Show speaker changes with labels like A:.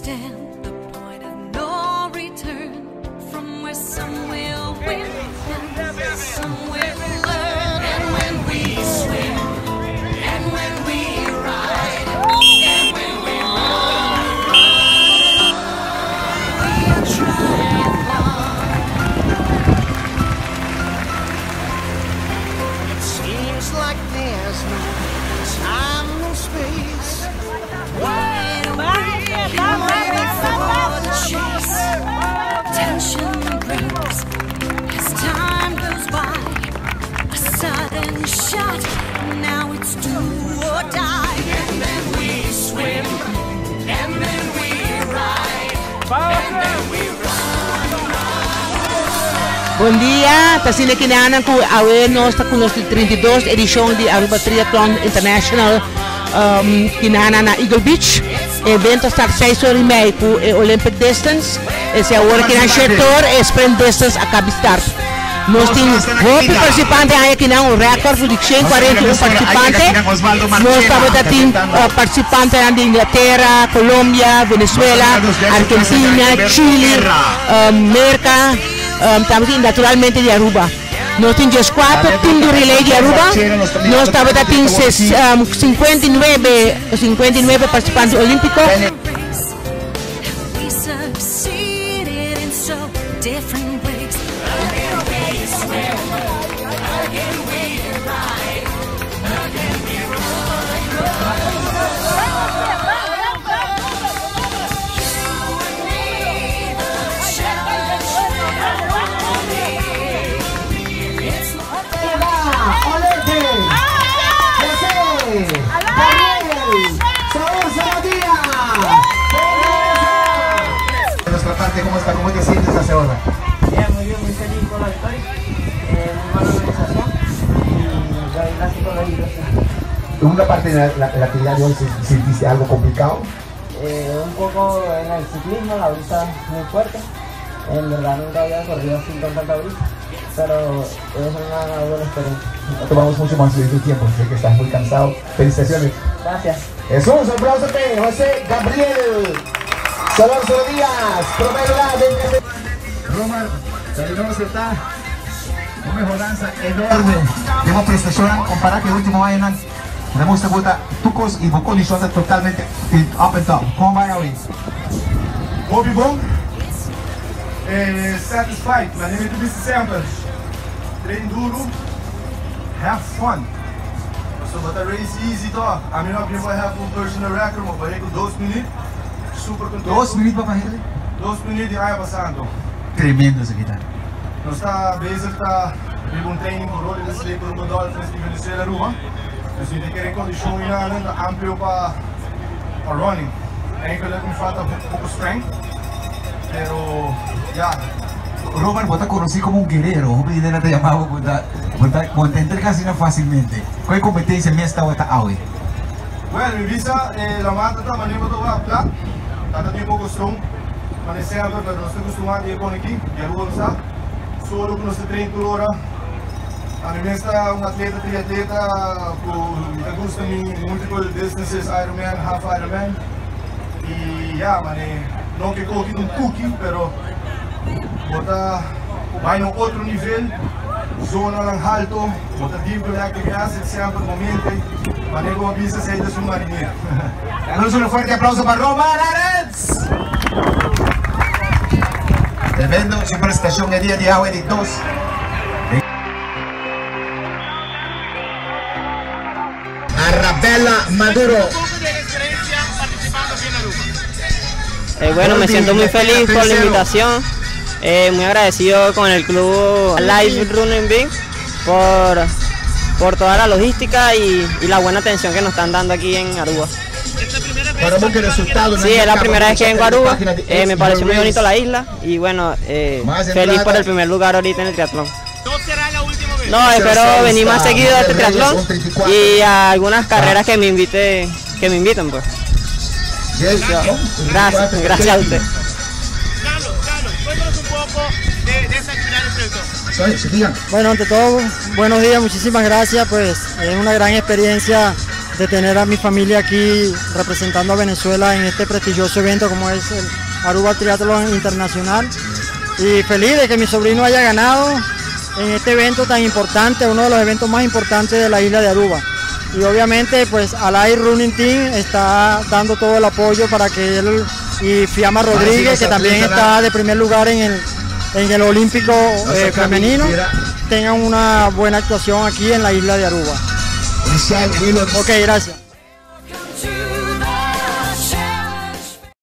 A: understand the point of no return, from where some will win and some will learn. And when we swim, and when we ride, and when we run, we are triumphant.
B: It seems like there's no time, no space.
A: Wide awake, ready for the chase. Tension grows as time goes by. A sudden shot, now it's do or die. And then we swim, and then we ride, and then we
C: Bom dia, tá sendo aqui na Ananku, nós está com a 32 edição de Aruba Triathlon International, que na Eagle Beach. O evento está 6h30 com o Olympic Distance. Esse é o hora que na setor Sprint Distance acaba de estar. Nós temos 8 participantes aqui na o recorde de 141 participantes. Nós estamos aqui participantes de Inglaterra, Colômbia, Venezuela, Argentina, Chile, América. Estamos aqui naturalmente de Aruba. Nós temos 4 times de relay de Aruba. Nós estamos aqui 59 participantes olímpicos.
A: we succeeded in so different ways. Again we swim, again we ride, again we
D: ¿Cómo está? ¿Cómo te sientes hacia ahora?
E: Bien, muy feliz con la victoria, muy buena organización y gracias por la invitación.
D: ¿En una parte de la actividad de hoy sentiste algo complicado?
E: Un poco en el ciclismo, la brisa muy fuerte, en verdad nunca había corrido así con tanta brisa, pero es una buena experiencia.
D: No tomamos mucho más de tu tiempo, sé que estás muy cansado. Felicitaciones.
E: Gracias.
D: Jesús, un aplauso para José Gabriel Salonso Díaz, promedio de Romar, Salinoso está una mejoranza enorme. Tenemos prestación comparada que el último año tenemos que botar tucos y condiciones totalmente up and down. ¿Cómo va hoy?
F: Hope bom. Satisfied. My name is December. Train duro. Have fun. So, but the race easy, though. I'm not going to have a personal record, but I go 2 minutos. Super contento.
D: 2 minutos para correr?
F: 2 minutos e vai passando.
D: Tremendo esse guitarra.
F: Nós está bezig está met een training voor rode de slepen op de Dolphins die Venezuela Roma. Dus we querem condição in aan amplo para running. Eigenlijk me falta un poco strength, pero ya.
D: Robert, vos te conocí como un guerrero, un guerrero te llamaba, vos te entregas fácilmente. ¿Cuál competencia me está hoy?
F: Bueno, mi visa, la mata está manejando todo a plan. Está un poco strong, mas sempre, pero no estoy acostumbrado a ir con aquí, ya lo está. Solo que no se treina por hora. A mí me está un atleta, triatleta, me gusta multiple distances, Ironman, half Ironman. Y ya, no que coge un cookie, pero bota vai a outro nível, zona lang alto, bota diep de actividad, sempre momento, manejo avisa se de su marinero.
D: Damos un fuerte aplauso para Romar Arens. Tremendo, su presentación el día de hoy de 2. Arabella Maduro.
G: Bueno, me siento muy feliz por la invitación, muy agradecido con el club Live Running Big por toda la logística y la buena atención que nos están dando aquí en Aruba. Sí, es la primera vez que vengo a Aruba, me pareció muy bonito la isla y bueno, feliz por el primer lugar ahorita en el triatlón. No, espero venir más seguido a este triatlón y a algunas carreras que me inviten pues. Gracias a usted.
H: Carlos, cuéntanos un poco de esa actividad del proyecto.
E: Bueno, ante todo, buenos días, muchísimas gracias, pues es una gran experiencia
I: de tener a mi familia aquí representando a Venezuela en este prestigioso evento como es el Aruba Triathlon Internacional, y feliz de que mi sobrino haya ganado en este evento tan importante, uno de los eventos más importantes de la isla de Aruba. Y obviamente pues Alay Running Team está dando todo el apoyo para que él y Fiamma Rodríguez, que también está de primer lugar en el Olímpico femenino, tengan una buena actuación aquí en la isla de Aruba. Ok, gracias.